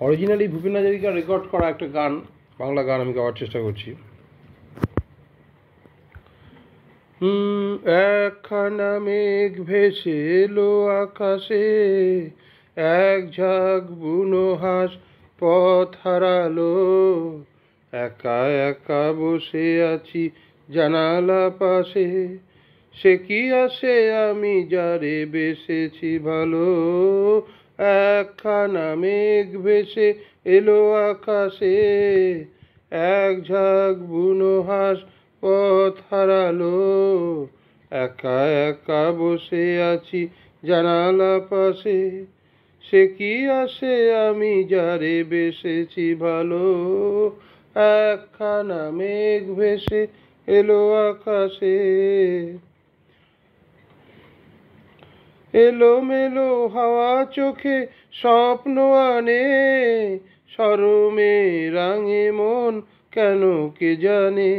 Originally Bhupen Hazarika record করা একটা গান, বাংলা গান আমি গাওয়ার চেষ্টা করছি। একখানা মেঘ ভেসে এলো আকাশে, এক ঝাঁক বুনো হাঁস পথ হারালো। একা একা বসে আছি জানালা পাশে, সে কি আসে আমি যারে বেসেছি ভালো। একখানা মেঘ ভেসে এলো আকাশে, এক ঝাঁক বুনো হাঁস পথ হারালো। একা একা বসে আছি জানালা পাশে, সে কি আসে আমি যারে বেসেছি ভালো। একখানা মেঘ ভেসে এলো আকাশে। এলোমেলো হাওয়া চোখে স্বপ্ন আনে, শরমে রাঙে মন কেন কে জানে।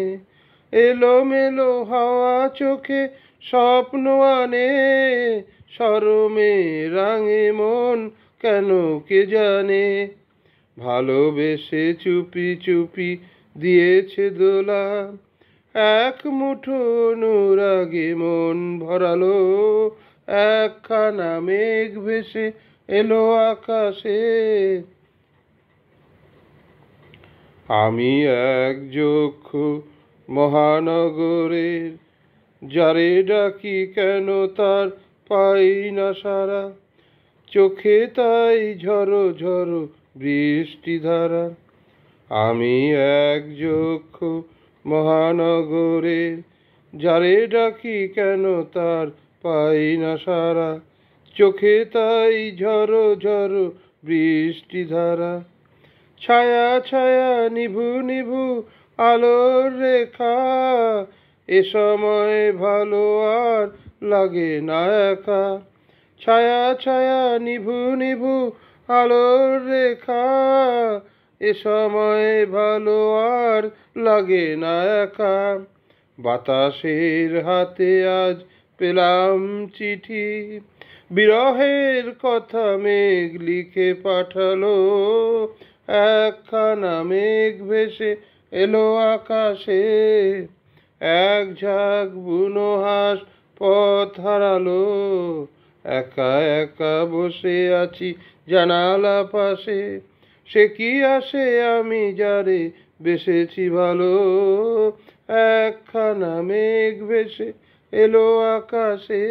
এলোমেলো হাওয়া চোখে স্বপ্ন আনে, শরমে রাঙে মন কেন কে জানে। ভালোবেসে চুপি চুপি দিয়েছে দোলা, এক মুঠো অনুরাগে মন ভরালো। একখানা মেঘ ভেসে এলো আকাশে। আমি এক যক্ষু মহানগরের, যারে ডাকি কেন তার পাই না সারা। চোখে তাই ঝরো ঝরো বৃষ্টিধারা। আমি এক যক্ষু মহানগরের, যারে ডাকি কেন তার পাই না সারা। চোখে তাই ঝরো ঝরো বৃষ্টিধারা। ছায়া ছায়া নিভু নিভু আলোর রেখা, এ সময় ভালো আর লাগে না একা। ছায়া ছায়া নিভু নিভু আলোর রেখা, এ সময় ভালো আর লাগে না একা। বাতাসের হাতে আজ পেলাম চিঠি, বিরহের কথা মেঘ লিখে পাঠালো। একখানা মেঘ ভেসে এলো আকাশে, এক ঝাঁক বুনো হাঁস পথ হারালো। একা একা বসে আছি জানালা পাশে, সে কি আসে আমি যারে বেসেছি ভালো। একখানা মেঘ ভেসে এলো আকাশে।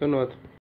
ধন্যবাদ।